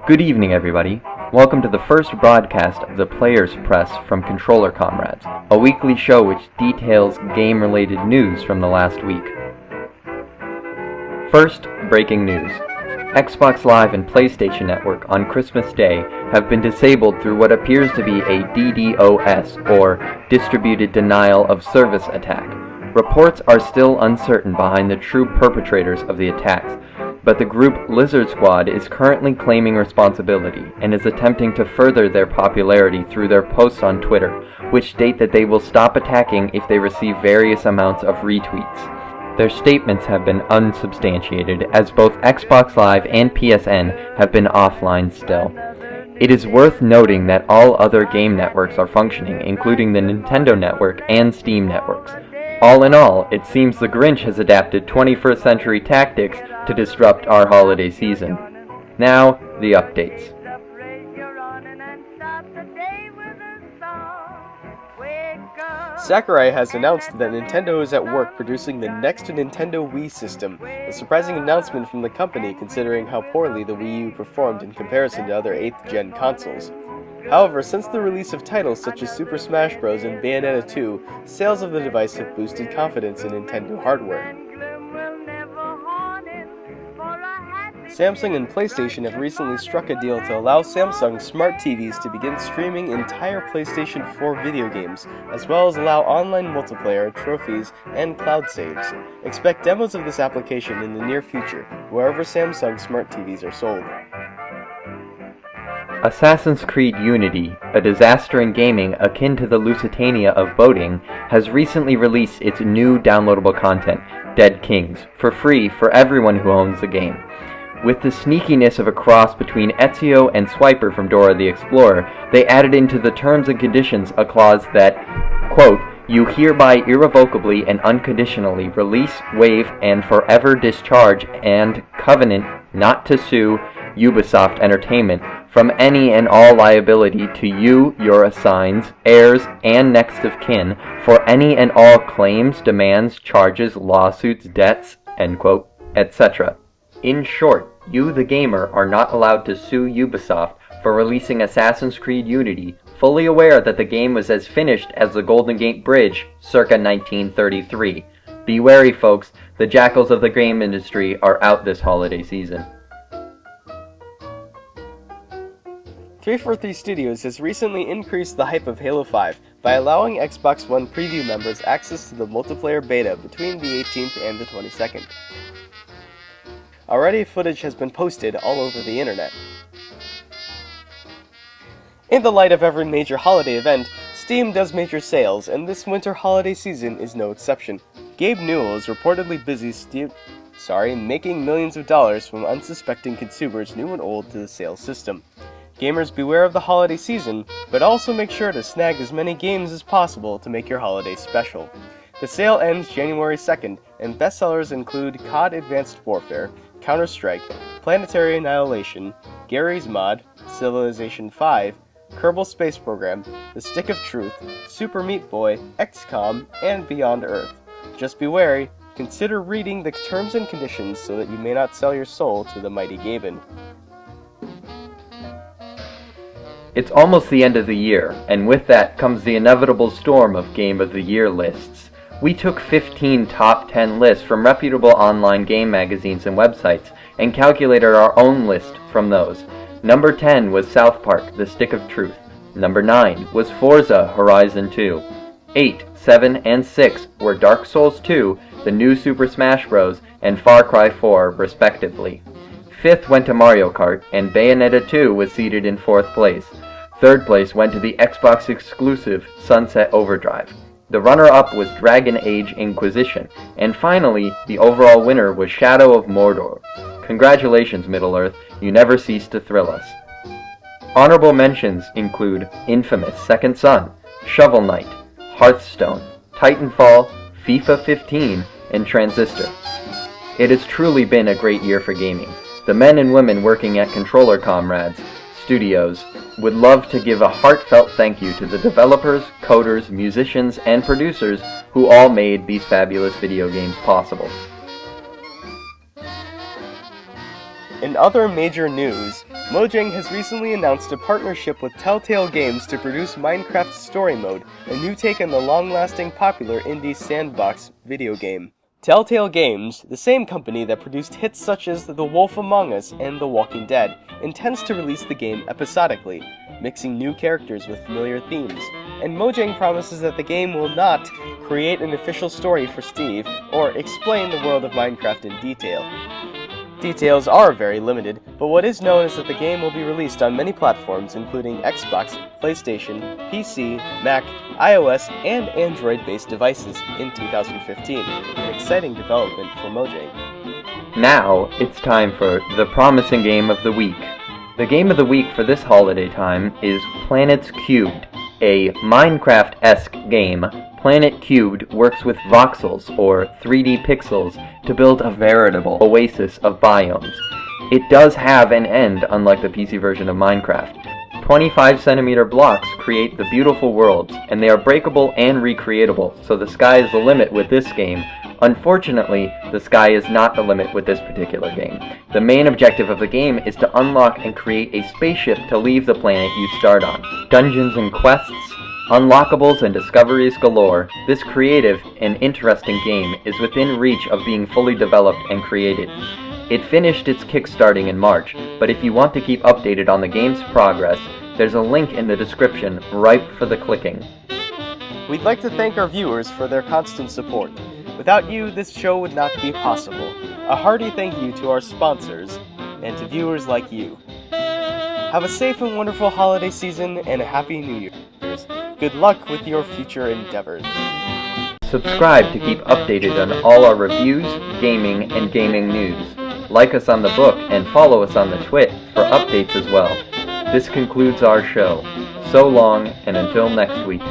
Good evening, everybody. Welcome to the first broadcast of the Players Press from Controller Comrades, a weekly show which details game-related news from the last week. First, breaking news. Xbox Live and PlayStation Network on Christmas Day have been disabled through what appears to be a DDoS, or Distributed Denial of Service attack. Reports are still uncertain behind the true perpetrators of the attacks, but the group Lizard Squad is currently claiming responsibility and is attempting to further their popularity through their posts on Twitter, which state that they will stop attacking if they receive various amounts of retweets. Their statements have been unsubstantiated, as both Xbox Live and PSN have been offline still. It is worth noting that all other game networks are functioning, including the Nintendo Network and Steam networks. All in all, it seems the Grinch has adapted 21st century tactics to disrupt our holiday season. Now, the updates. Sakurai has announced that Nintendo is at work producing the next Nintendo Wii system, a surprising announcement from the company considering how poorly the Wii U performed in comparison to other 8th gen consoles. However, since the release of titles such as Super Smash Bros. And Bayonetta 2, sales of the device have boosted confidence in Nintendo hardware. Samsung and PlayStation have recently struck a deal to allow Samsung smart TVs to begin streaming entire PlayStation 4 video games, as well as allow online multiplayer, trophies, and cloud saves. Expect demos of this application in the near future, wherever Samsung smart TVs are sold. Assassin's Creed Unity, a disaster in gaming akin to the Lusitania of boating, has recently released its new downloadable content, Dead Kings, for free for everyone who owns the game. With the sneakiness of a cross between Ezio and Swiper from Dora the Explorer, they added into the terms and conditions a clause that, quote, "You hereby irrevocably and unconditionally release, waive, and forever discharge and covenant not to sue Ubisoft Entertainment from any and all liability to you, your assigns, heirs, and next of kin for any and all claims, demands, charges, lawsuits, debts," end quote, etc. In short, you, the gamer, are not allowed to sue Ubisoft for releasing Assassin's Creed Unity, fully aware that the game was as finished as the Golden Gate Bridge circa 1933. Be wary, folks, the jackals of the game industry are out this holiday season. 343 Studios has recently increased the hype of Halo 5 by allowing Xbox One preview members access to the multiplayer beta between the 18th and the 22nd. Already footage has been posted all over the internet. In the light of every major holiday event, Steam does major sales, and this winter holiday season is no exception. Gabe Newell is reportedly busy making millions of dollars from unsuspecting consumers new and old to the sales system. Gamers, beware of the holiday season, but also make sure to snag as many games as possible to make your holiday special. The sale ends January 2nd, and bestsellers include COD Advanced Warfare, Counter-Strike, Planetary Annihilation, Gary's Mod, Civilization 5, Kerbal Space Program, The Stick of Truth, Super Meat Boy, XCOM, and Beyond Earth. Just be wary, consider reading the terms and conditions so that you may not sell your soul to the mighty Gaben. It's almost the end of the year, and with that comes the inevitable storm of Game of the Year lists. We took 15 top 10 lists from reputable online game magazines and websites, and calculated our own list from those. Number 10 was South Park, The Stick of Truth. Number 9 was Forza Horizon 2. 8, 7, and 6 were Dark Souls 2, the new Super Smash Bros., and Far Cry 4, respectively. 5th went to Mario Kart, and Bayonetta 2 was seated in 4th place. 3rd place went to the Xbox exclusive Sunset Overdrive. The runner-up was Dragon Age Inquisition, and finally, the overall winner was Shadow of Mordor. Congratulations, Middle-earth, you never cease to thrill us. Honorable mentions include Infamous Second Son, Shovel Knight, Hearthstone, Titanfall, FIFA 15, and Transistor. It has truly been a great year for gaming. The men and women working at Controller Comrades, Studios would love to give a heartfelt thank you to the developers, coders, musicians, and producers who all made these fabulous video games possible. In other major news, Mojang has recently announced a partnership with Telltale Games to produce Minecraft Storymode, a new take on the long-lasting popular indie sandbox video game. Telltale Games, the same company that produced hits such as The Wolf Among Us and The Walking Dead, intends to release the game episodically, mixing new characters with familiar themes, and Mojang promises that the game will not create an official story for Steve or explain the world of Minecraft in detail. Details are very limited, but what is known is that the game will be released on many platforms including Xbox, PlayStation, PC, Mac, iOS, and Android-based devices in 2015, an exciting development for Mojang. Now, it's time for the promising game of the week. The game of the week for this holiday time is Planets Cubed, a Minecraft-esque game. Planet Cubed works with voxels, or 3D pixels, to build a veritable oasis of biomes. It does have an end, unlike the PC version of Minecraft. 25cm blocks create the beautiful worlds, and they are breakable and recreatable, so the sky is the limit with this game. Unfortunately, the sky is not the limit with this particular game. The main objective of the game is to unlock and create a spaceship to leave the planet you start on. Dungeons and quests, unlockables, and discoveries galore. This creative and interesting game is within reach of being fully developed and created. It finished its kickstarting in March, but if you want to keep updated on the game's progress, there's a link in the description ripe for the clicking. We'd like to thank our viewers for their constant support. Without you, this show would not be possible. A hearty thank you to our sponsors, and to viewers like you. Have a safe and wonderful holiday season, and a happy New Year's. Good luck with your future endeavors. Subscribe to keep updated on all our reviews, gaming, and gaming news. Like us on the book, and follow us on the Twit for updates as well. This concludes our show. So long, and until next week.